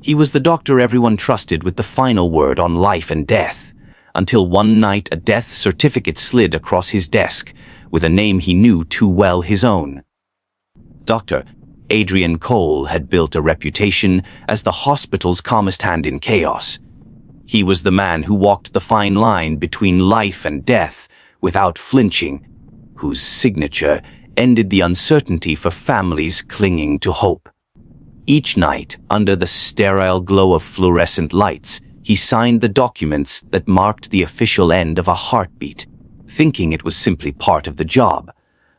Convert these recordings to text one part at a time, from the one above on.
He was the doctor everyone trusted with the final word on life and death, until one night a death certificate slid across his desk with a name he knew too well, his own. Dr. Adrian Cole had built a reputation as the hospital's calmest hand in chaos. He was the man who walked the fine line between life and death without flinching, whose signature ended the uncertainty for families clinging to hope. Each night, under the sterile glow of fluorescent lights, he signed the documents that marked the official end of a heartbeat, thinking it was simply part of the job.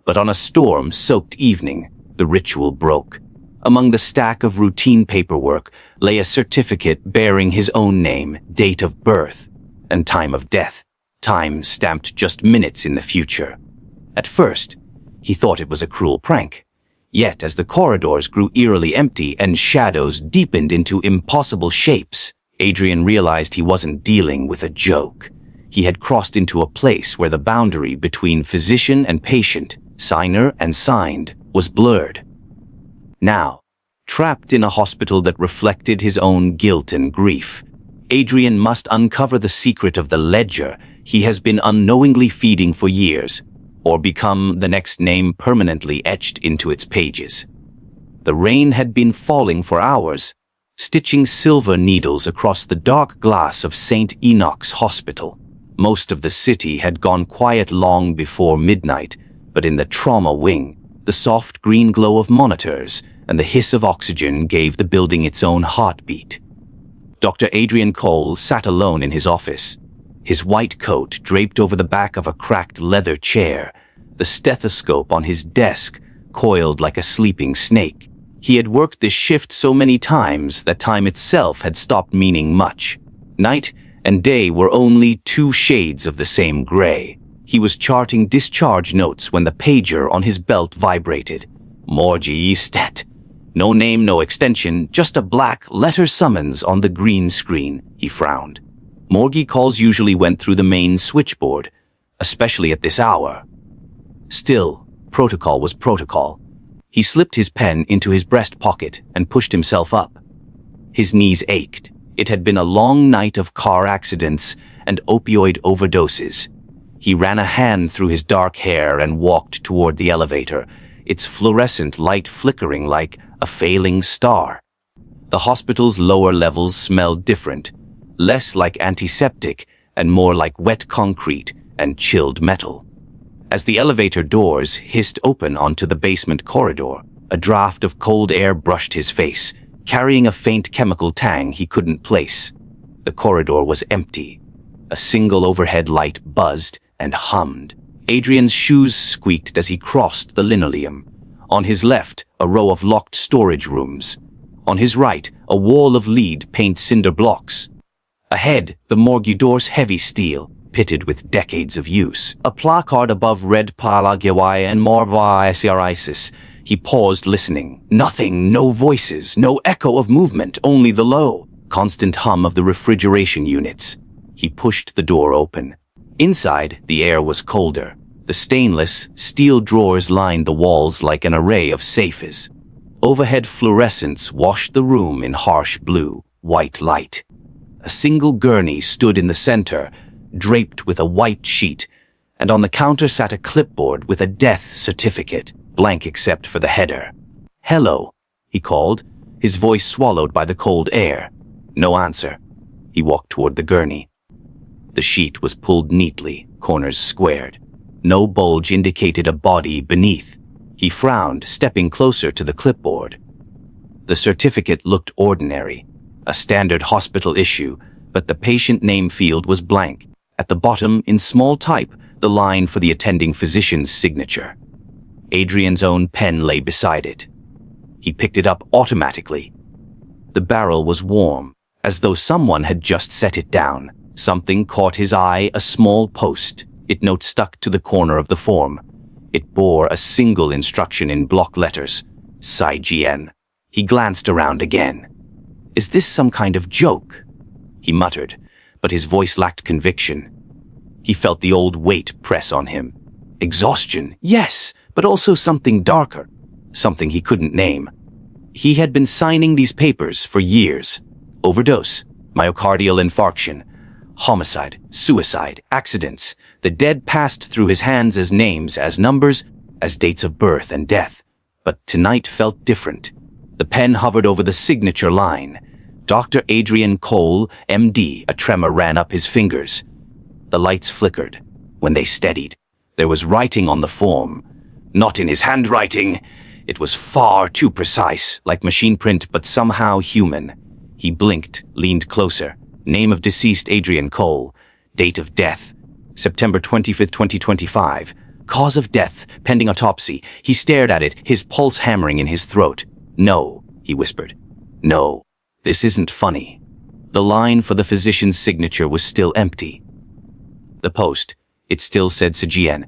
But on a storm-soaked evening, the ritual broke. Among the stack of routine paperwork lay a certificate bearing his own name, date of birth, and time of death, time stamped just minutes in the future. At first, he thought it was a cruel prank. Yet, as the corridors grew eerily empty and shadows deepened into impossible shapes, Adrian realized he wasn't dealing with a joke. He had crossed into a place where the boundary between physician and patient, signer and signed, was blurred. Now, trapped in a hospital that reflected his own guilt and grief, Adrian must uncover the secret of the ledger he has been unknowingly feeding for years, or become the next name permanently etched into its pages. The rain had been falling for hours, stitching silver needles across the dark glass of St. Enoch's Hospital. Most of the city had gone quiet long before midnight, but in the trauma wing, the soft green glow of monitors and the hiss of oxygen gave the building its own heartbeat. Dr. Adrian Cole sat alone in his office, his white coat draped over the back of a cracked leather chair, the stethoscope on his desk coiled like a sleeping snake. He had worked this shift so many times that time itself had stopped meaning much. Night and day were only two shades of the same gray. He was charting discharge notes when the pager on his belt vibrated. Morgie Stet. No name, no extension, just a black letter summons on the green screen. He frowned. Morgie calls usually went through the main switchboard, especially at this hour. Still, protocol was protocol. He slipped his pen into his breast pocket and pushed himself up. His knees ached. It had been a long night of car accidents and opioid overdoses. He ran a hand through his dark hair and walked toward the elevator, its fluorescent light flickering like a failing star. The hospital's lower levels smelled different, less like antiseptic and more like wet concrete and chilled metal. As the elevator doors hissed open onto the basement corridor, a draft of cold air brushed his face, carrying a faint chemical tang he couldn't place. The corridor was empty. A single overhead light buzzed and hummed. Adrian's shoes squeaked as he crossed the linoleum. On his left, a row of locked storage rooms. On his right, a wall of lead paint cinder blocks. Ahead, the morgue door's heavy steel, pitted with decades of use. A placard above read Palagawai and Morva Isis. He paused, listening. Nothing, no voices, no echo of movement, only the low, constant hum of the refrigeration units. He pushed the door open. Inside, the air was colder. The stainless steel drawers lined the walls like an array of safes. Overhead fluorescents washed the room in harsh blue, white light. A single gurney stood in the center, draped with a white sheet, and on the counter sat a clipboard with a death certificate, blank except for the header. "Hello," he called, his voice swallowed by the cold air. No answer. He walked toward the gurney. The sheet was pulled neatly, corners squared. No bulge indicated a body beneath. He frowned, stepping closer to the clipboard. The certificate looked ordinary, a standard hospital issue, but the patient name field was blank. At the bottom, in small type, the line for the attending physician's signature. Adrian's own pen lay beside it. He picked it up automatically. The barrel was warm, as though someone had just set it down. Something caught his eye, a small post. It note stuck to the corner of the form. It bore a single instruction in block letters, Sai-Gien. He glanced around again. "Is this some kind of joke?" he muttered, but his voice lacked conviction. He felt the old weight press on him. Exhaustion, yes, but also something darker, something he couldn't name. He had been signing these papers for years, Overdose, myocardial infarction, homicide, suicide, accidents. The dead passed through his hands as names, as numbers, as dates of birth and death. But tonight felt different. The pen hovered over the signature line. Dr. Adrian Cole, MD. A tremor ran up his fingers. The lights flickered. When they steadied, there was writing on the form. Not in his handwriting. It was far too precise, like machine print, but somehow human. He blinked, leaned closer. Name of deceased Adrian Cole. Date of death, September 25th, 2025. Cause of death, pending autopsy. He stared at it, his pulse hammering in his throat. No, he whispered. No, this isn't funny. The line for the physician's signature was still empty. The post, it still said Sajien.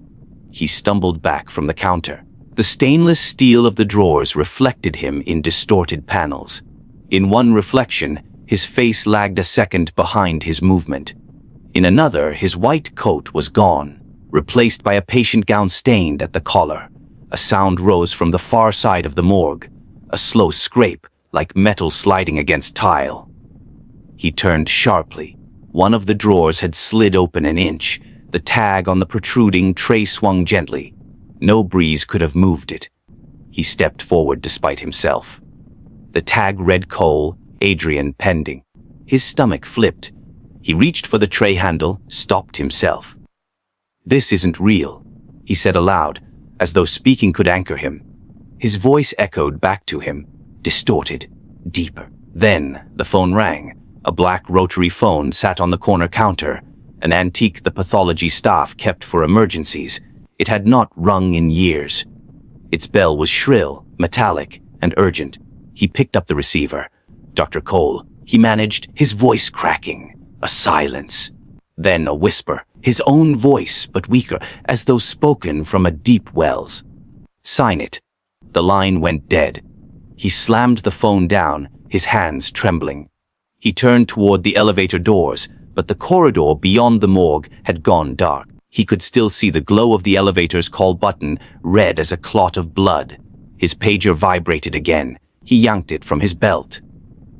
He stumbled back from the counter. The stainless steel of the drawers reflected him in distorted panels. In one reflection, his face lagged a second behind his movement. In another, his white coat was gone, replaced by a patient gown stained at the collar. A sound rose from the far side of the morgue, a slow scrape, like metal sliding against tile. He turned sharply. One of the drawers had slid open an inch. The tag on the protruding tray swung gently. No breeze could have moved it. He stepped forward despite himself. The tag read Cole, Adrian pending. His stomach flipped. He reached for the tray handle, stopped himself. This isn't real, he said aloud, as though speaking could anchor him. His voice echoed back to him, distorted, deeper. Then the phone rang. A black rotary phone sat on the corner counter, an antique the pathology staff kept for emergencies. It had not rung in years. Its bell was shrill, metallic, and urgent. He picked up the receiver. Dr. Cole, he managed, his voice cracking. A silence. Then a whisper, his own voice, but weaker, as though spoken from a deep wells. Sign it. The line went dead. He slammed the phone down, his hands trembling. He turned toward the elevator doors, but the corridor beyond the morgue had gone dark. He could still see the glow of the elevator's call button, red as a clot of blood. His pager vibrated again. He yanked it from his belt.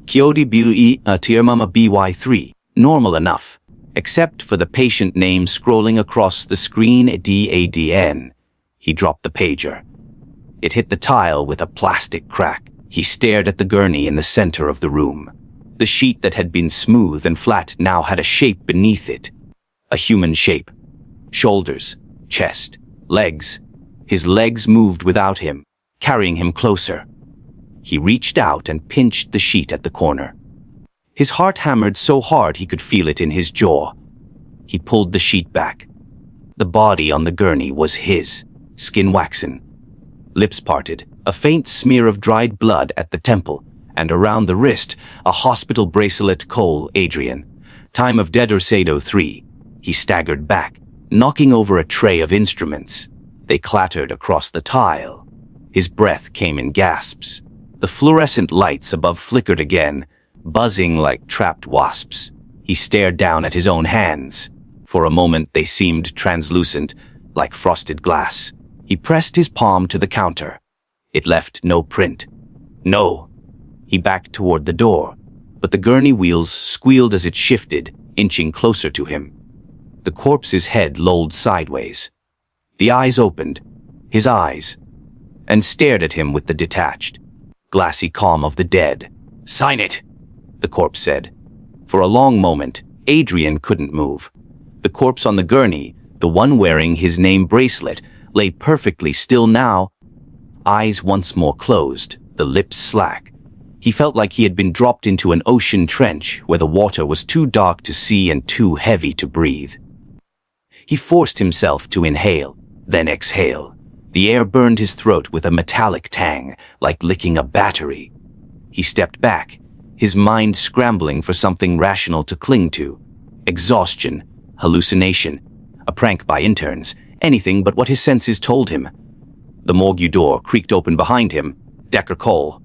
Kyodi Bui Tirmama BY3. Normal enough, except for the patient name scrolling across the screen DADN. He dropped the pager. It hit the tile with a plastic crack. He stared at the gurney in the center of the room. The sheet that had been smooth and flat now had a shape beneath it. A human shape. Shoulders, chest, legs. His legs moved without him, carrying him closer. He reached out and pinched the sheet at the corner. His heart hammered so hard he could feel it in his jaw. He pulled the sheet back. The body on the gurney was his, skin waxen. Lips parted, a faint smear of dried blood at the temple, and around the wrist, a hospital bracelet. Cole, Adrian. Time of dead Sado 3. He staggered back, knocking over a tray of instruments. They clattered across the tile. His breath came in gasps. The fluorescent lights above flickered again, buzzing like trapped wasps. He stared down at his own hands. For a moment they seemed translucent, like frosted glass. He pressed his palm to the counter. It left no print. No. He backed toward the door, but the gurney wheels squealed as it shifted, inching closer to him. The corpse's head lolled sideways. The eyes opened, his eyes, and stared at him with the detached, glassy calm of the dead. "Sign it," the corpse said. For a long moment, Adrian couldn't move. The corpse on the gurney, the one wearing his name bracelet, lay perfectly still now, eyes once more closed, the lips slack. He felt like he had been dropped into an ocean trench where the water was too dark to see and too heavy to breathe. He forced himself to inhale, then exhale. The air burned his throat with a metallic tang, like licking a battery. He stepped back, his mind scrambling for something rational to cling to. Exhaustion, hallucination, a prank by interns, anything but what his senses told him. The morgue door creaked open behind him. Decker Cole.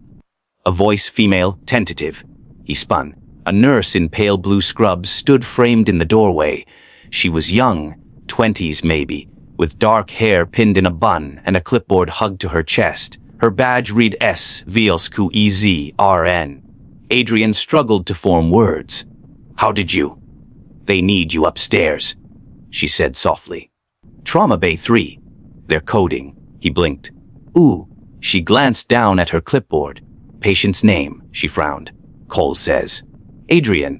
A voice, female, tentative. He spun. A nurse in pale blue scrubs stood framed in the doorway. She was young, 20s maybe, with dark hair pinned in a bun and a clipboard hugged to her chest. Her badge read S. Viosku EZ RN. Adrian struggled to form words. "How did you?" "They need you upstairs," she said softly. "Trauma Bay 3. They're coding." He blinked. "Ooh." She glanced down at her clipboard. "Patient's name," she frowned. "Cole says." "Adrian."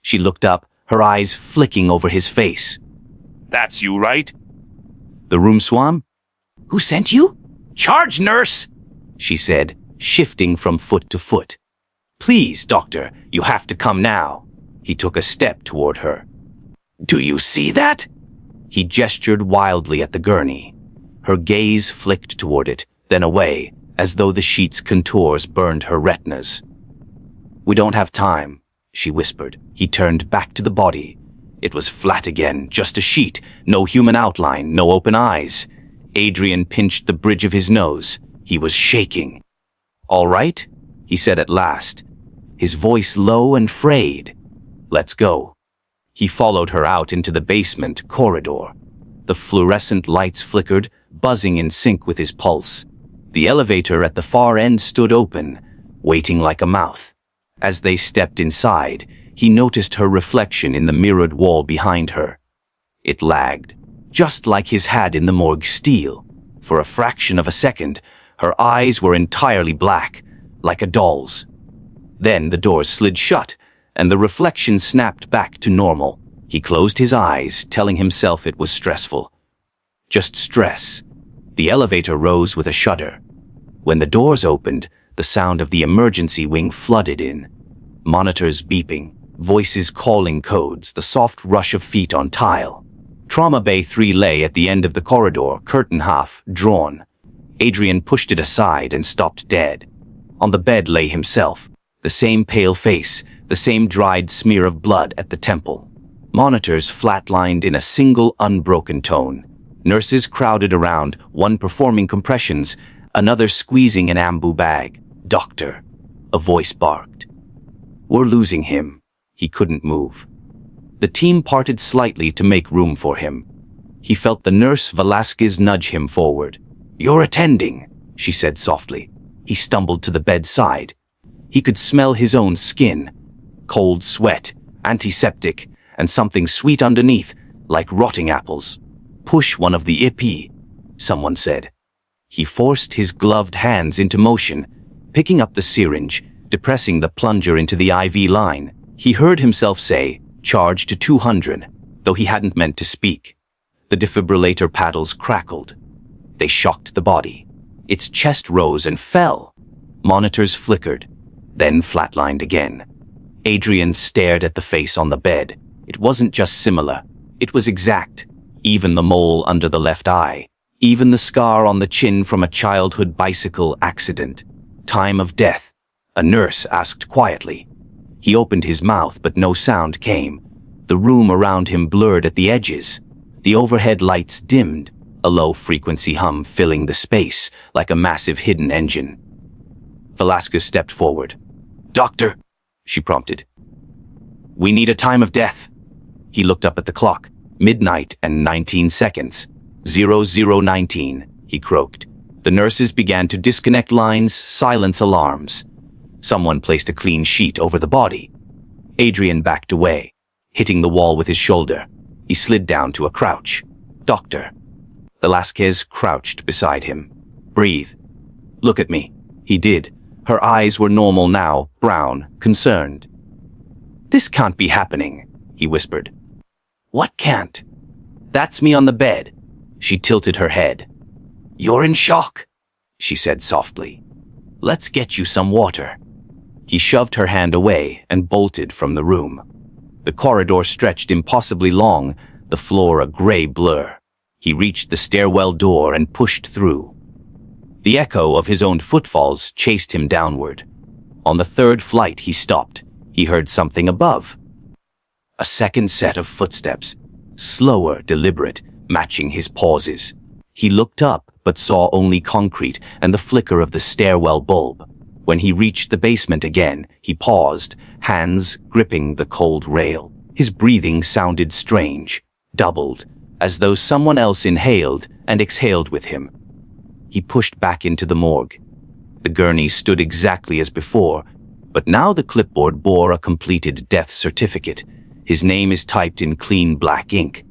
She looked up, her eyes flicking over his face. "That's you, right?" The room swam. "Who sent you?" "Charge nurse," she said, shifting from foot to foot. "Please, doctor, you have to come now." He took a step toward her. "Do you see that?" He gestured wildly at the gurney. Her gaze flicked toward it, then away, as though the sheet's contours burned her retinas. "We don't have time," she whispered. He turned back to the body. It was flat again, just a sheet, no human outline, no open eyes. Adrian pinched the bridge of his nose. He was shaking. "All right?" he said at last, his voice low and frayed. "Let's go." He followed her out into the basement corridor. The fluorescent lights flickered, buzzing in sync with his pulse. The elevator at the far end stood open, waiting like a mouth. As they stepped inside, he noticed her reflection in the mirrored wall behind her. It lagged, just like his had in the morgue steel. For a fraction of a second, her eyes were entirely black, like a doll's. Then the doors slid shut, and the reflection snapped back to normal. He closed his eyes, telling himself it was stressful. Just stress. The elevator rose with a shudder. When the doors opened, the sound of the emergency wing flooded in. Monitors beeping, voices calling codes, the soft rush of feet on tile. Trauma Bay 3 lay at the end of the corridor, curtain half drawn. Adrian pushed it aside and stopped dead. On the bed lay himself, the same pale face, the same dried smear of blood at the temple. Monitors flatlined in a single unbroken tone. Nurses crowded around, one performing compressions, another squeezing an ambu bag. "Doctor," a voice barked. "We're losing him." He couldn't move. The team parted slightly to make room for him. He felt the nurse Velasquez nudge him forward. "You're attending," she said softly. He stumbled to the bedside. He could smell his own skin. Cold sweat, antiseptic, and something sweet underneath, like rotting apples. "Push one of the IP," someone said. He forced his gloved hands into motion, picking up the syringe, depressing the plunger into the IV line. He heard himself say, "Charge to 200, though he hadn't meant to speak. The defibrillator paddles crackled. They shocked the body. Its chest rose and fell. Monitors flickered, then flatlined again. Adrian stared at the face on the bed. It wasn't just similar. It was exact. Even the mole under the left eye. Even the scar on the chin from a childhood bicycle accident. "Time of death?" a nurse asked quietly. He opened his mouth, but no sound came. The room around him blurred at the edges. The overhead lights dimmed, a low-frequency hum filling the space like a massive hidden engine. Velasquez stepped forward. "Doctor," she prompted. "We need a time of death." He looked up at the clock. Midnight and 19 seconds. 0019, he croaked. The nurses began to disconnect lines, silence alarms. Someone placed a clean sheet over the body. Adrian backed away, hitting the wall with his shoulder. He slid down to a crouch. "Doctor." Velasquez crouched beside him. "Breathe. Look at me." He did. Her eyes were normal now, brown, concerned. "This can't be happening," he whispered. "What can't?" "That's me on the bed." She tilted her head. "You're in shock," she said softly. "Let's get you some water." He shoved her hand away and bolted from the room. The corridor stretched impossibly long, the floor a gray blur. He reached the stairwell door and pushed through. The echo of his own footfalls chased him downward. On the third flight he stopped. He heard something above. A second set of footsteps, slower, deliberate, matching his pauses. He looked up, but saw only concrete and the flicker of the stairwell bulb. When he reached the basement again, he paused, hands gripping the cold rail. His breathing sounded strange, doubled, as though someone else inhaled and exhaled with him. He pushed back into the morgue. The gurney stood exactly as before, But now the clipboard bore a completed death certificate. His name is typed in clean black ink.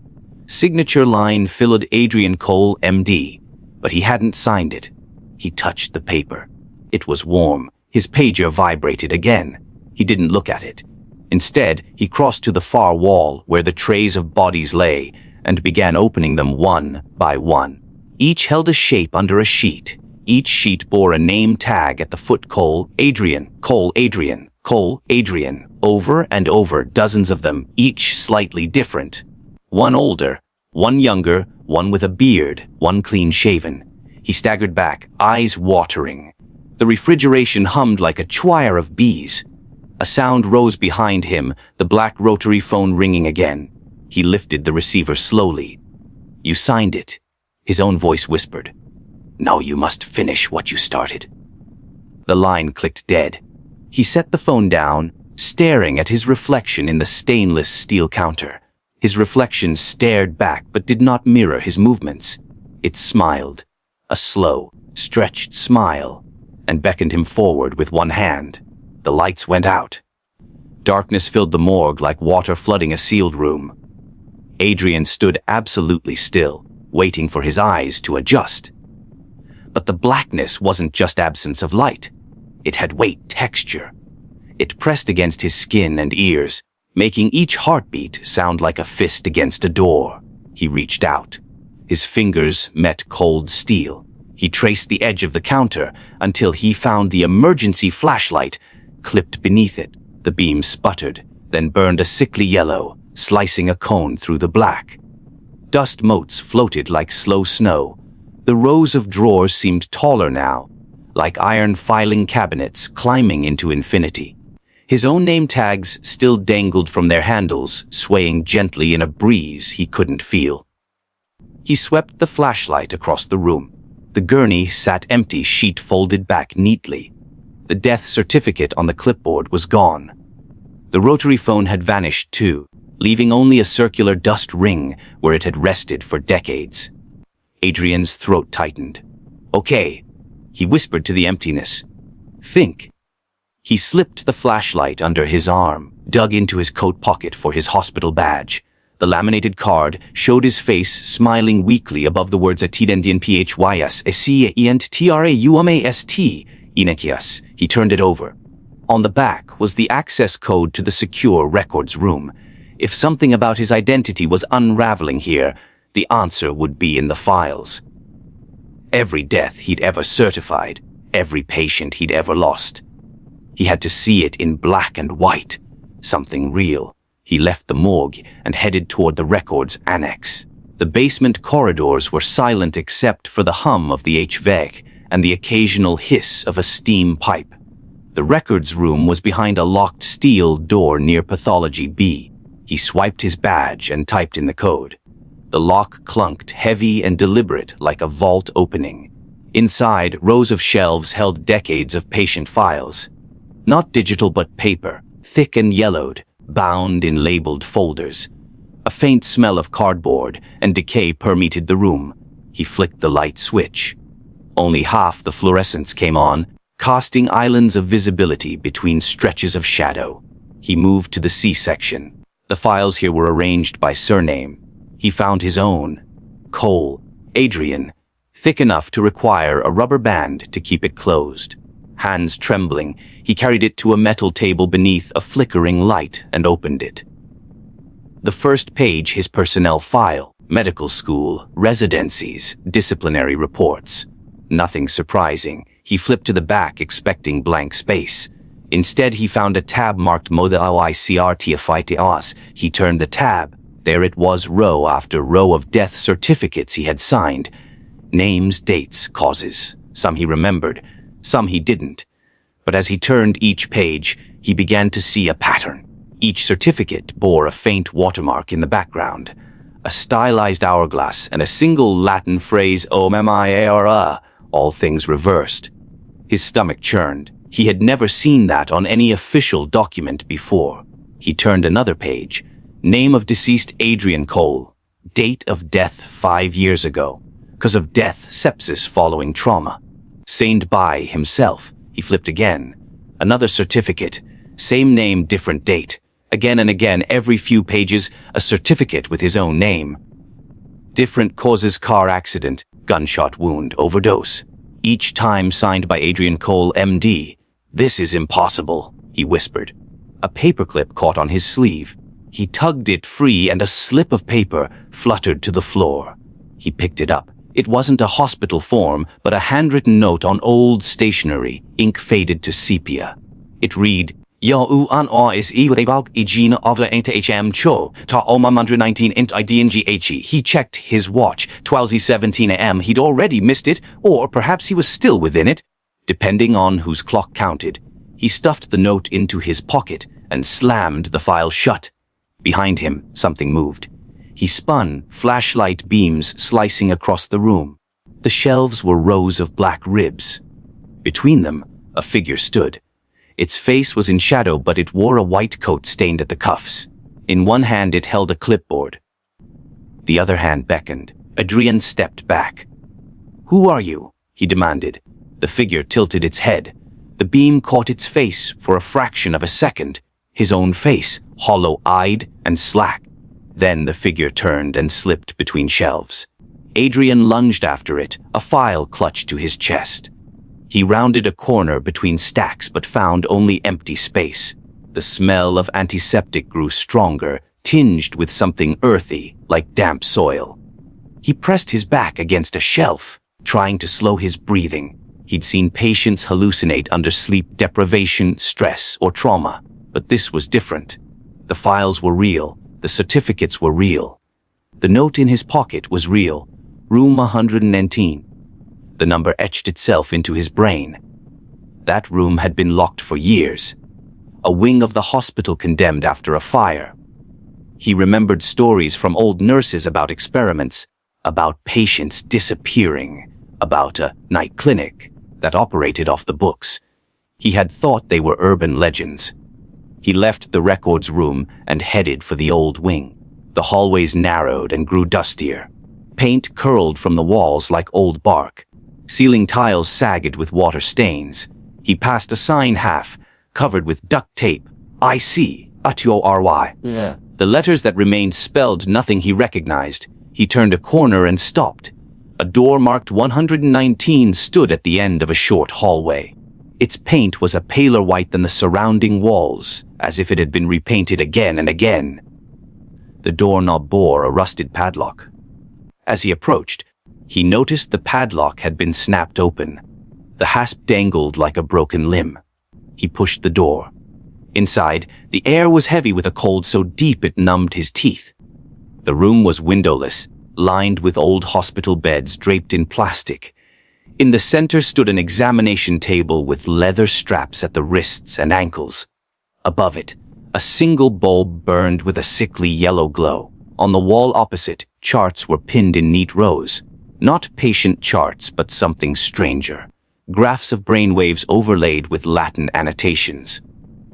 Signature line Philid Adrian Cole, MD. But he hadn't signed it. He touched the paper. It was warm. His pager vibrated again. He didn't look at it. Instead, he crossed to the far wall where the trays of bodies lay and began opening them one by one. Each held a shape under a sheet. Each sheet bore a name tag at the foot: Cole, Adrian, Cole, Adrian, Cole, Adrian. Over and over, dozens of them, each slightly different. One older, one younger, one with a beard, one clean-shaven. He staggered back, eyes watering. The refrigeration hummed like a choir of bees. A sound rose behind him, the black rotary phone ringing again. He lifted the receiver slowly. "You signed it," his own voice whispered. "Now you must finish what you started." The line clicked dead. He set the phone down, staring at his reflection in the stainless steel counter. His reflection stared back but did not mirror his movements. It smiled, a slow, stretched smile, and beckoned him forward with one hand. The lights went out. Darkness filled the morgue like water flooding a sealed room. Adrian stood absolutely still, waiting for his eyes to adjust. But the blackness wasn't just absence of light. It had weight, texture. It pressed against his skin and ears, making each heartbeat sound like a fist against a door. He reached out. His fingers met cold steel. He traced the edge of the counter until he found the emergency flashlight clipped beneath it. The beam sputtered, then burned a sickly yellow, slicing a cone through the black. Dust motes floated like slow snow. The rows of drawers seemed taller now, like iron filing cabinets climbing into infinity. His own name tags still dangled from their handles, swaying gently in a breeze he couldn't feel. He swept the flashlight across the room. The gurney sat empty, sheet folded back neatly. The death certificate on the clipboard was gone. The rotary phone had vanished too, leaving only a circular dust ring where it had rested for decades. Adrian's throat tightened. "Okay," he whispered to the emptiness. "Think." He slipped the flashlight under his arm, dug into his coat pocket for his hospital badge. The laminated card showed his face smiling weakly above the words Atidendian Phys Ent Traumast Inekias. He turned it over. On the back was the access code to the secure records room. If something about his identity was unraveling here, the answer would be in the files. Every death he'd ever certified, every patient he'd ever lost. He had to see it in black and white, something real. He left the morgue and headed toward the records annex. The basement corridors were silent except for the hum of the HVAC and the occasional hiss of a steam pipe. The records room was behind a locked steel door near Pathology B. He swiped his badge and typed in the code. The lock clunked, heavy and deliberate, like a vault opening. Inside, rows of shelves held decades of patient files. Not digital but paper, thick and yellowed, bound in labeled folders. A faint smell of cardboard and decay permeated the room. He flicked the light switch. Only half the fluorescence came on, casting islands of visibility between stretches of shadow. He moved to the C section. The files here were arranged by surname. He found his own. Cole, Adrian, thick enough to require a rubber band to keep it closed. Hands trembling, he carried it to a metal table beneath a flickering light and opened it. The first page, his personnel file, medical school, residencies, disciplinary reports. Nothing surprising. He flipped to the back, expecting blank space. Instead, he found a tab marked Moda OICRTFITAS. He turned the tab. There it was, row after row of death certificates he had signed. Names, dates, causes. Some he remembered, some he didn't. But as he turned each page, he began to see a pattern. Each certificate bore a faint watermark in the background, a stylized hourglass and a single Latin phrase, OMMIARA, all things reversed. His stomach churned. He had never seen that on any official document before. He turned another page. Name of deceased Adrian Cole. Date of death 5 years ago. Cause of death, sepsis following trauma. Signed by himself. He flipped again. Another certificate. Same name, different date. Again and again, every few pages, a certificate with his own name. Different causes: car accident, gunshot wound, overdose. Each time signed by Adrian Cole, MD. "This is impossible," he whispered. A paperclip caught on his sleeve. He tugged it free and a slip of paper fluttered to the floor. He picked it up. It wasn't a hospital form, but a handwritten note on old stationery, ink faded to sepia. It read, "Ya u an a is I wag igina of the hm cho, ta oma 119 int idnghe." He checked his watch, 12:17 a.m. He'd already missed it, or perhaps he was still within it, depending on whose clock counted. He stuffed the note into his pocket and slammed the file shut. Behind him, something moved. He spun, flashlight beams slicing across the room. The shelves were rows of black ribs. Between them, a figure stood. Its face was in shadow, but it wore a white coat stained at the cuffs. In one hand it held a clipboard. The other hand beckoned. Adrian stepped back. "Who are you?" he demanded. The figure tilted its head. The beam caught its face for a fraction of a second. His own face, hollow-eyed and slack. Then the figure turned and slipped between shelves. Adrian lunged after it, a file clutched to his chest. He rounded a corner between stacks but found only empty space. The smell of antiseptic grew stronger, tinged with something earthy, like damp soil. He pressed his back against a shelf, trying to slow his breathing. He'd seen patients hallucinate under sleep deprivation, stress, or trauma, but this was different. The files were real. The certificates were real. The note in his pocket was real. Room 119. The number etched itself into his brain. That room had been locked for years. A wing of the hospital condemned after a fire. He remembered stories from old nurses about experiments, about patients disappearing, about a night clinic that operated off the books. He had thought they were urban legends. He left the records room and headed for the old wing. The hallways narrowed and grew dustier. Paint curled from the walls like old bark. Ceiling tiles sagged with water stains. He passed a sign half, covered with duct tape. "I see, ATORY." Yeah. The letters that remained spelled nothing he recognized. He turned a corner and stopped. A door marked 119 stood at the end of a short hallway. Its paint was a paler white than the surrounding walls, as if it had been repainted again and again. The doorknob bore a rusted padlock. As he approached, he noticed the padlock had been snapped open. The hasp dangled like a broken limb. He pushed the door. Inside, the air was heavy with a cold so deep it numbed his teeth. The room was windowless, lined with old hospital beds draped in plastic. In the center stood an examination table with leather straps at the wrists and ankles. Above it, a single bulb burned with a sickly yellow glow. On the wall opposite, charts were pinned in neat rows. Not patient charts, but something stranger. Graphs of brainwaves overlaid with Latin annotations.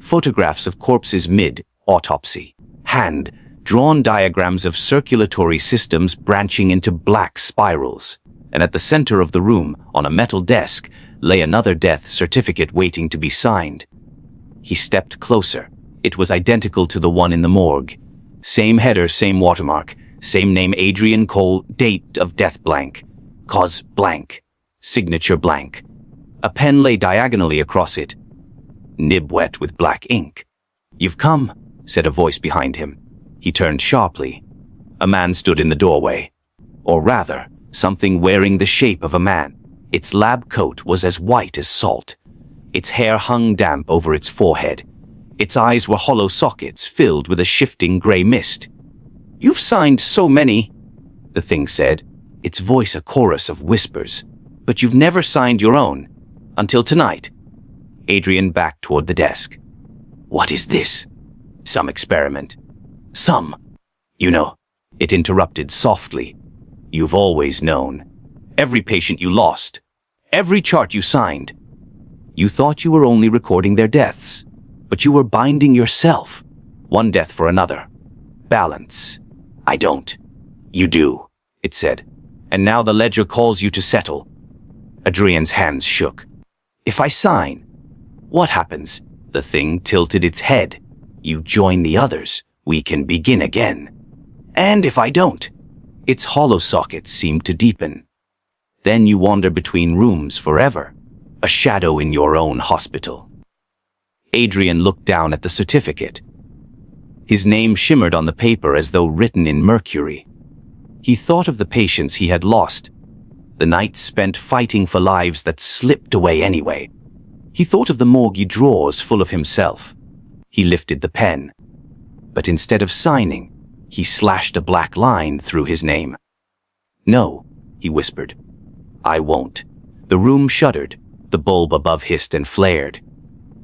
Photographs of corpses mid-autopsy. Hand-drawn diagrams of circulatory systems branching into black spirals. And at the center of the room, on a metal desk, lay another death certificate waiting to be signed. He stepped closer. It was identical to the one in the morgue. Same header, same watermark. Same name, Adrian Cole, date of death blank, cause blank, signature blank. A pen lay diagonally across it, nib wet with black ink. "You've come," said a voice behind him. He turned sharply. A man stood in the doorway. Or rather, something wearing the shape of a man. Its lab coat was as white as salt. Its hair hung damp over its forehead. Its eyes were hollow sockets filled with a shifting gray mist. "You've signed so many," the thing said, its voice a chorus of whispers. "But you've never signed your own. Until tonight." Adrian backed toward the desk. "What is this? Some experiment?" "Some. You know," it interrupted softly. "You've always known. Every patient you lost. Every chart you signed. You thought you were only recording their deaths, but you were binding yourself. One death for another. Balance. I don't. You do," it said. "And now the ledger calls you to settle." Adrian's hands shook. "If I sign, What happens? The thing tilted its head. You join the others. We can begin again. And if I don't? Its hollow sockets seem to deepen. Then you wander between rooms forever, a shadow in your own hospital. Adrian looked down at the certificate. His name shimmered on the paper as though written in mercury. He thought of the patients he had lost, the nights spent fighting for lives that slipped away anyway. He thought of the morgue drawers full of himself. He lifted the pen, but instead of signing, he slashed a black line through his name. "No," he whispered. "I won't." The room shuddered. The bulb above hissed and flared.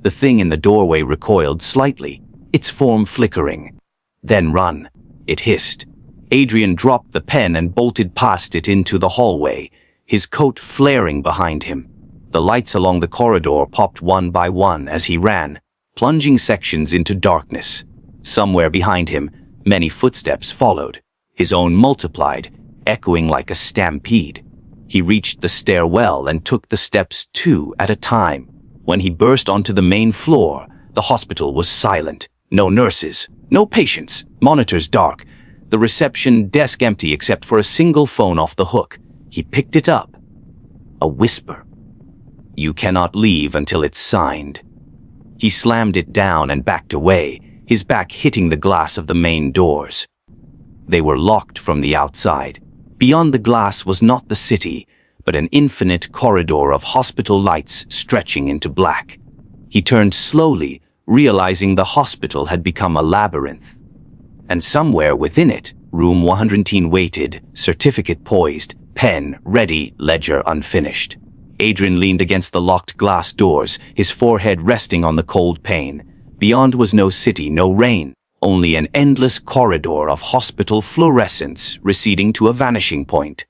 The thing in the doorway recoiled slightly, its form flickering. "Then run," it hissed. Adrian dropped the pen and bolted past it into the hallway, his coat flaring behind him. The lights along the corridor popped one by one as he ran, plunging sections into darkness. Somewhere behind him, many footsteps followed, his own multiplied, echoing like a stampede. He reached the stairwell and took the steps 2 at a time. When he burst onto the main floor, the hospital was silent. No nurses, no patients, monitors dark, the reception desk empty except for a single phone off the hook. He picked it up. A whisper. "You cannot leave until it's signed." He slammed it down and backed away, his back hitting the glass of the main doors. They were locked from the outside. Beyond the glass was not the city, but an infinite corridor of hospital lights stretching into black. He turned slowly, realizing the hospital had become a labyrinth. And somewhere within it, room 110 waited, certificate poised, pen ready, ledger unfinished. Adrian leaned against the locked glass doors, his forehead resting on the cold pane. Beyond was no city, no rain, only an endless corridor of hospital fluorescence receding to a vanishing point.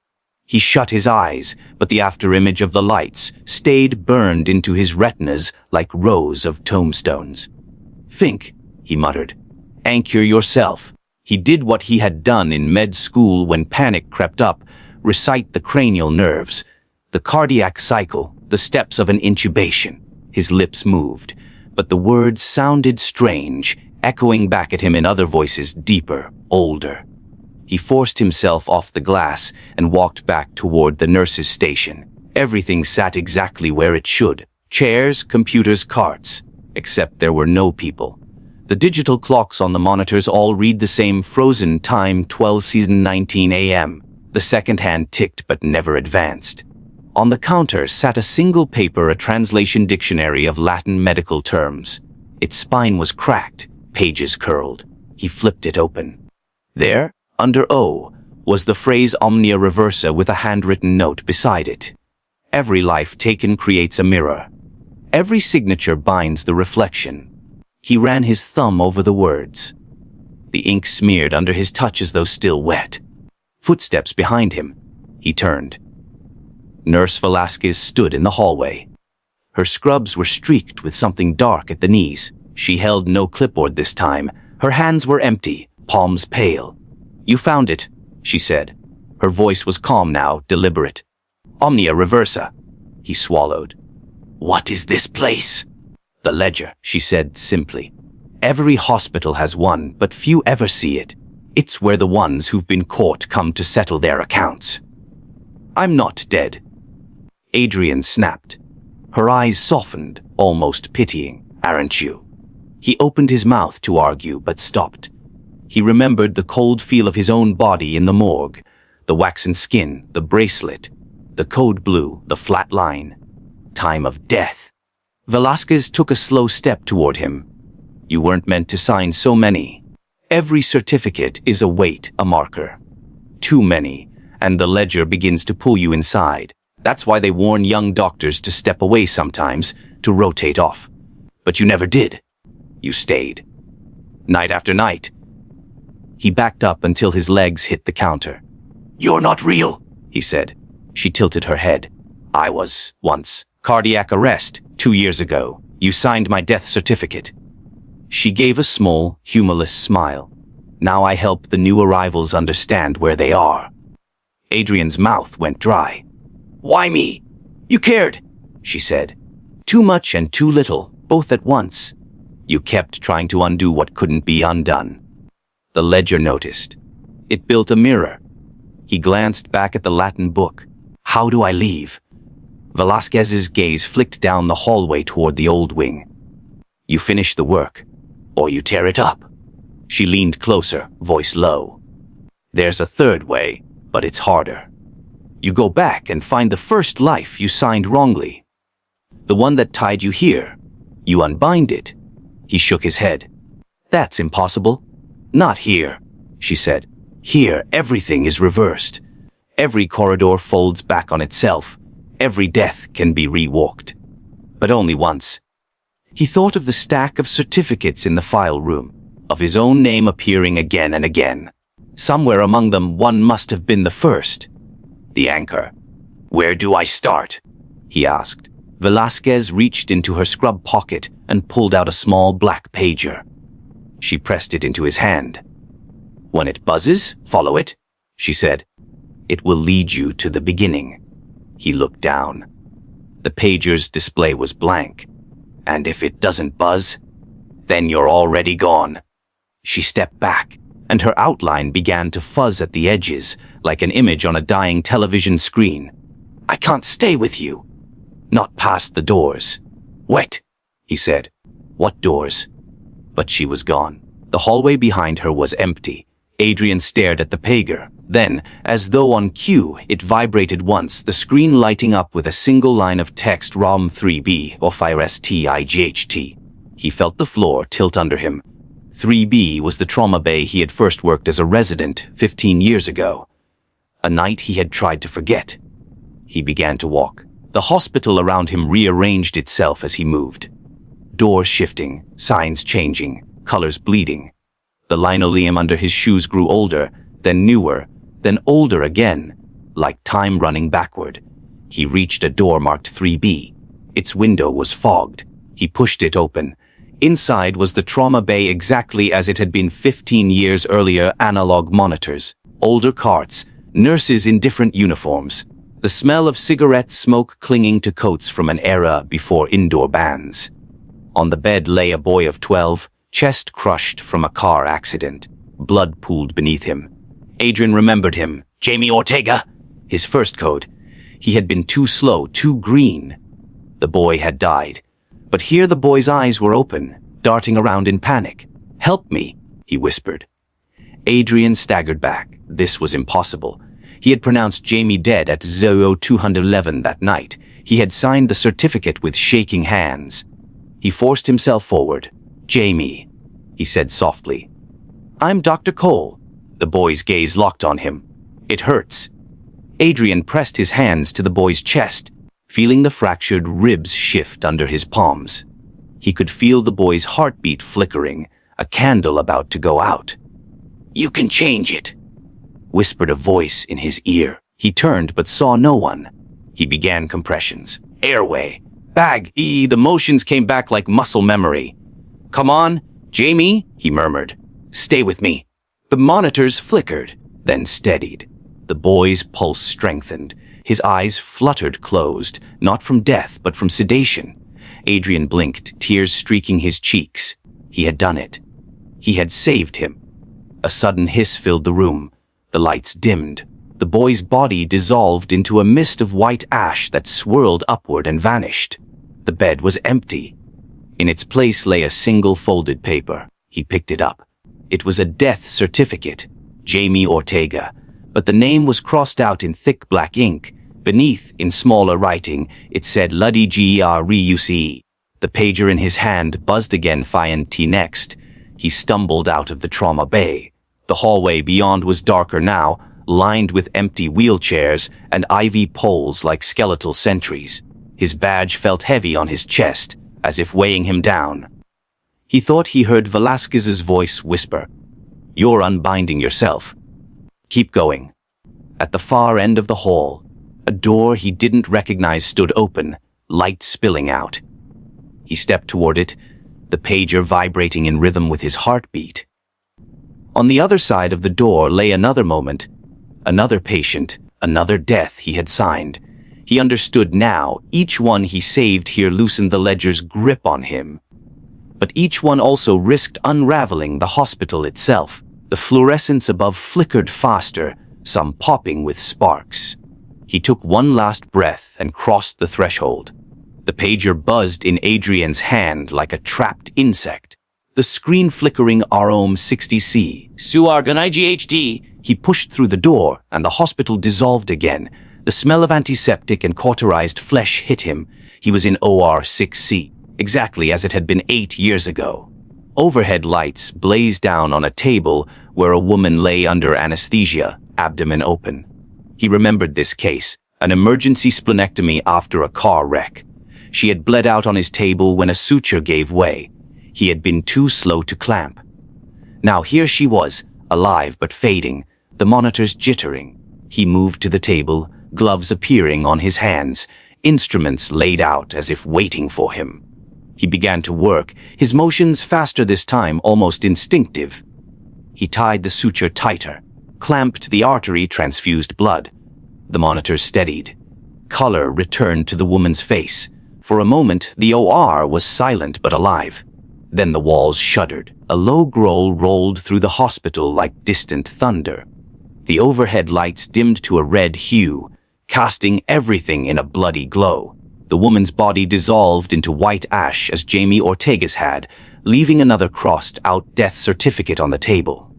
He shut his eyes, but the afterimage of the lights stayed burned into his retinas like rows of tombstones. "Think," he muttered. "Anchor yourself." He did what he had done in med school when panic crept up, recite the cranial nerves, the cardiac cycle, the steps of an intubation. His lips moved, but the words sounded strange, echoing back at him in other voices deeper, older. He forced himself off the glass and walked back toward the nurse's station. Everything sat exactly where it should. Chairs, computers, carts. Except there were no people. The digital clocks on the monitors all read the same frozen time, 12:19 a.m. The second hand ticked but never advanced. On the counter sat a single paper, a translation dictionary of Latin medical terms. Its spine was cracked, pages curled. He flipped it open. There, under O, was the phrase Omnia Reversa with a handwritten note beside it. Every life taken creates a mirror. Every signature binds the reflection. He ran his thumb over the words. The ink smeared under his touch as though still wet. Footsteps behind him. He turned. Nurse Velasquez stood in the hallway. Her scrubs were streaked with something dark at the knees. She held no clipboard this time. Her hands were empty, palms pale. "You found it," she said. Her voice was calm now, deliberate. "Omnia Reversa." He swallowed. "What is this place?" "The ledger," she said simply. "Every hospital has one, but few ever see it. It's where the ones who've been caught come to settle their accounts." "I'm not dead." Adrian snapped. Her eyes softened, almost pitying. "Aren't you?" He opened his mouth to argue, but stopped. He remembered the cold feel of his own body in the morgue, the waxen skin, the bracelet, the code blue, the flat line. Time of death. Velasquez took a slow step toward him. "You weren't meant to sign so many. Every certificate is a weight, a marker. Too many, and the ledger begins to pull you inside. That's why they warn young doctors to step away sometimes, to rotate off. But you never did. You stayed. Night after night." He backed up until his legs hit the counter. "You're not real," he said. She tilted her head. "I was, once. Cardiac arrest, 2 years ago. You signed my death certificate." She gave a small, humorless smile. "Now I help the new arrivals understand where they are." Adrian's mouth went dry. "Why me?" "You cared," she said. "Too much and too little, both at once. You kept trying to undo what couldn't be undone. The ledger noticed. It built a mirror. He glanced back at the Latin book. How do I leave? Velasquez's gaze flicked down the hallway toward the old wing. You finish the work, or you tear it up. She leaned closer, voice low. There's a third way, but it's harder. You go back and find the first life you signed wrongly. The one that tied you here. You unbind it. He shook his head. That's impossible. Not here, she said. Here, everything is reversed. Every corridor folds back on itself. Every death can be rewalked. But only once. He thought of the stack of certificates in the file room, of his own name appearing again and again. Somewhere among them, one must have been the first. The anchor. Where do I start? He asked. Velasquez reached into her scrub pocket and pulled out a small black pager. She pressed it into his hand. When it buzzes, follow it, she said. It will lead you to the beginning. He looked down. The pager's display was blank. And if it doesn't buzz, then you're already gone. She stepped back, and her outline began to fuzz at the edges, like an image on a dying television screen. I can't stay with you. Not past the doors. Wait, he said. What doors? But she was gone. The hallway behind her was empty. Adrian stared at the pager. Then, as though on cue, it vibrated once, the screen lighting up with a single line of text ROM 3B or FIRESTIGHT. He felt the floor tilt under him. 3B was the trauma bay he had first worked as a resident 15 years ago. A night he had tried to forget. He began to walk. The hospital around him rearranged itself as he moved. Doors shifting, signs changing, colors bleeding. The linoleum under his shoes grew older, then newer, then older again, like time running backward. He reached a door marked 3B. Its window was fogged. He pushed it open. Inside was the trauma bay exactly as it had been 15 years earlier, analog monitors, older carts, nurses in different uniforms. The smell of cigarette smoke clinging to coats from an era before indoor bans. On the bed lay a boy of 12, chest crushed from a car accident. Blood pooled beneath him. Adrian remembered him. Jamie Ortega, his first code. He had been too slow, too green. The boy had died. But here the boy's eyes were open, darting around in panic. Help me, he whispered. Adrian staggered back. This was impossible. He had pronounced Jamie dead at 0211 that night. He had signed the certificate with shaking hands. He forced himself forward. Jamie, he said softly. I'm Dr. Cole. The boy's gaze locked on him. It hurts. Adrian pressed his hands to the boy's chest, feeling the fractured ribs shift under his palms. He could feel the boy's heartbeat flickering, a candle about to go out. You can change it, whispered a voice in his ear. He turned but saw no one. He began compressions. Airway. Bag. The motions came back like muscle memory. Come on, Jamie, he murmured. Stay with me. The monitors flickered, then steadied. The boy's pulse strengthened. His eyes fluttered closed, not from death, but from sedation. Adrian blinked, tears streaking his cheeks. He had done it. He had saved him. A sudden hiss filled the room. The lights dimmed. The boy's body dissolved into a mist of white ash that swirled upward and vanished. The bed was empty. In its place lay a single folded paper. He picked it up. It was a death certificate, Jamie Ortega, but the name was crossed out in thick black ink. Beneath, in smaller writing, it said Luddy G-R-E-U-C-E. The pager in his hand buzzed again. Find T next. He stumbled out of the trauma bay. The hallway beyond was darker now, lined with empty wheelchairs and IV poles like skeletal sentries. His badge felt heavy on his chest, as if weighing him down. He thought he heard Velasquez's voice whisper, You're unbinding yourself. Keep going. At the far end of the hall, a door he didn't recognize stood open, light spilling out. He stepped toward it, the pager vibrating in rhythm with his heartbeat. On the other side of the door lay another moment, another patient, another death he had signed. He understood now, each one he saved here loosened the ledger's grip on him. But each one also risked unraveling the hospital itself. The fluorescence above flickered faster, some popping with sparks. He took one last breath and crossed the threshold. The pager buzzed in Adrian's hand like a trapped insect. The screen flickering ROM 60C. Suargan IGHD. He pushed through the door, and the hospital dissolved again. The smell of antiseptic and cauterized flesh hit him. He was in OR 6C, exactly as it had been 8 years ago. Overhead lights blazed down on a table where a woman lay under anesthesia, abdomen open. He remembered this case, an emergency splenectomy after a car wreck. She had bled out on his table when a suture gave way. He had been too slow to clamp. Now here she was, alive but fading, the monitors jittering. He moved to the table, gloves appearing on his hands, instruments laid out as if waiting for him. He began to work, his motions faster this time, almost instinctive. He tied the suture tighter, clamped the artery, transfused blood. The monitors steadied. Color returned to the woman's face. For a moment, the OR was silent but alive. Then the walls shuddered. A low growl rolled through the hospital like distant thunder. The overhead lights dimmed to a red hue, casting everything in a bloody glow. The woman's body dissolved into white ash as Jamie Ortega's had, leaving another crossed-out death certificate on the table.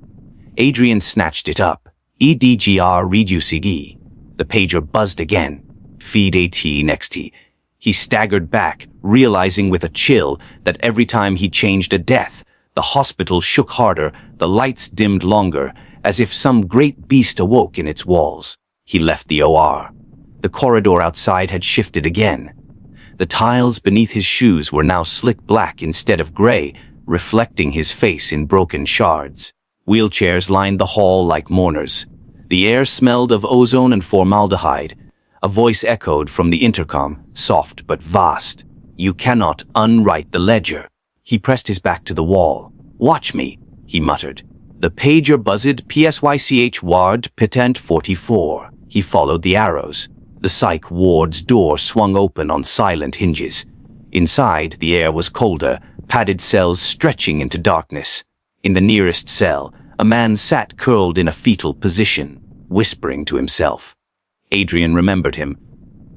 Adrian snatched it up. EDGR ReduceD. The pager buzzed again. Feed AT next T. He staggered back, realizing with a chill that every time he changed a death, the hospital shook harder, the lights dimmed longer, as if some great beast awoke in its walls. He left the OR. The corridor outside had shifted again. The tiles beneath his shoes were now slick black instead of gray, reflecting his face in broken shards. Wheelchairs lined the hall like mourners. The air smelled of ozone and formaldehyde. A voice echoed from the intercom, soft but vast. You cannot unwrite the ledger. He pressed his back to the wall. Watch me, he muttered. The pager buzzed PSYCH ward patent 44. He followed the arrows. The psych ward's door swung open on silent hinges. Inside, the air was colder, padded cells stretching into darkness. In the nearest cell, a man sat curled in a fetal position, whispering to himself. Adrian remembered him.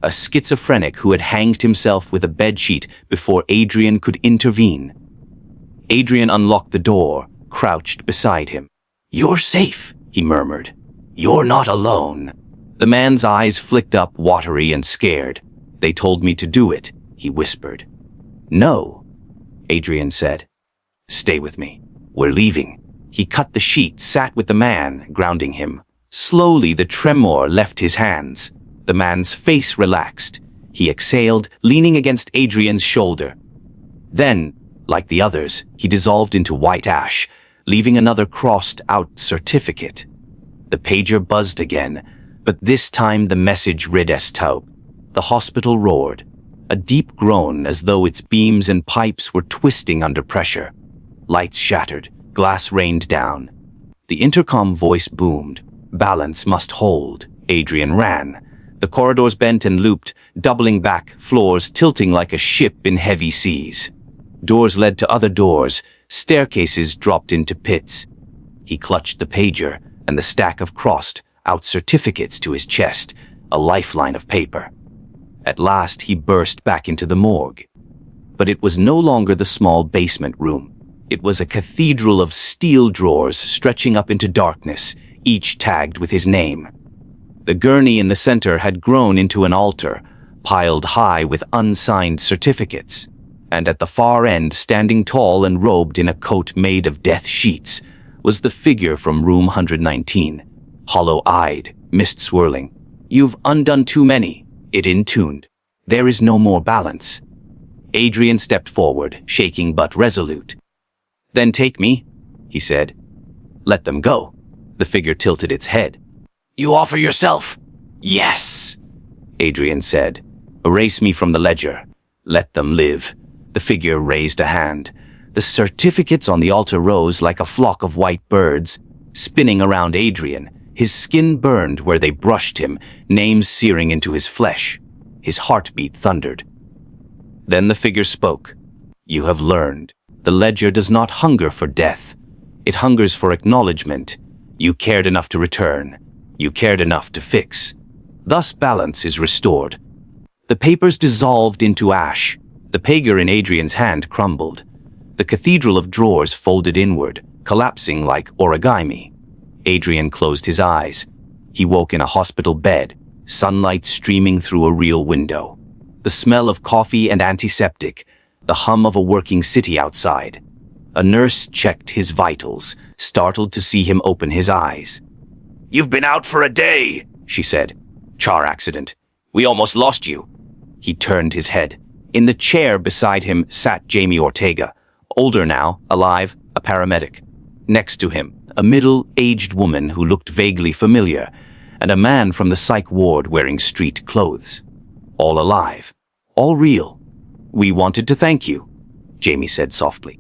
A schizophrenic who had hanged himself with a bedsheet before Adrian could intervene. Adrian unlocked the door, crouched beside him. You're safe, he murmured. You're not alone. The man's eyes flicked up, watery and scared. They told me to do it, he whispered. No, Adrian said. Stay with me. We're leaving. He cut the sheet, sat with the man, grounding him. Slowly the tremor left his hands. The man's face relaxed. He exhaled, leaning against Adrian's shoulder. Then, like the others, he dissolved into white ash, leaving another crossed-out certificate. The pager buzzed again, but this time the message read as taub. The hospital roared, a deep groan as though its beams and pipes were twisting under pressure. Lights shattered, glass rained down. The intercom voice boomed. Balance must hold. Adrian ran. The corridors bent and looped, doubling back, floors tilting like a ship in heavy seas. Doors led to other doors, staircases dropped into pits. He clutched the pager and the stack of crossed-out certificates to his chest, a lifeline of paper. At last he burst back into the morgue. But it was no longer the small basement room. It was a cathedral of steel drawers stretching up into darkness, each tagged with his name. The gurney in the center had grown into an altar, piled high with unsigned certificates, and at the far end, standing tall and robed in a coat made of death sheets, was the figure from room 119, hollow-eyed, mist swirling. You've undone too many, it intuned. There is no more balance. Adrian stepped forward, shaking but resolute. Then take me, he said. Let them go. The figure tilted its head. You offer yourself? Yes, Adrian said. Erase me from the ledger. Let them live. The figure raised a hand. The certificates on the altar rose like a flock of white birds, spinning around Adrian. His skin burned where they brushed him, names searing into his flesh. His heartbeat thundered. Then the figure spoke. You have learned. The ledger does not hunger for death. It hungers for acknowledgement. You cared enough to return. You cared enough to fix. Thus balance is restored. The papers dissolved into ash. The pager in Adrian's hand crumbled. The cathedral of drawers folded inward, collapsing like origami. Adrian closed his eyes. He woke in a hospital bed, sunlight streaming through a real window. The smell of coffee and antiseptic, the hum of a working city outside. A nurse checked his vitals, startled to see him open his eyes. "You've been out for a day," she said. "Car accident. We almost lost you." He turned his head. In the chair beside him sat Jamie Ortega, older now, alive, a paramedic. Next to him, a middle-aged woman who looked vaguely familiar, and a man from the psych ward wearing street clothes. All alive. All real. "We wanted to thank you," Jamie said softly.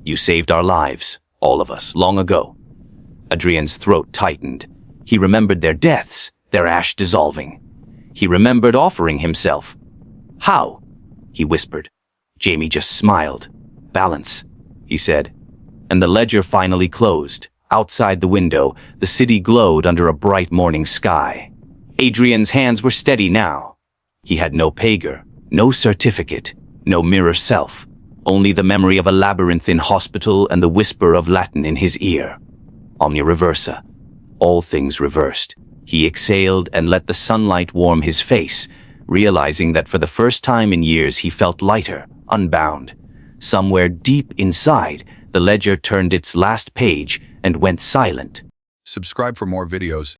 "You saved our lives, all of us, long ago." Adrian's throat tightened. He remembered their deaths, their ash dissolving. He remembered offering himself. "How?" he whispered. Jamie just smiled. "Balance," he said. And the ledger finally closed. Outside the window, the city glowed under a bright morning sky. Adrian's hands were steady now. He had no pager, no certificate, no mirror self, only the memory of a labyrinthine hospital and the whisper of Latin in his ear. Omnia reversa. All things reversed. He exhaled and let the sunlight warm his face, realizing that for the first time in years he felt lighter, unbound. Somewhere deep inside, the ledger turned its last page and went silent. Subscribe for more videos.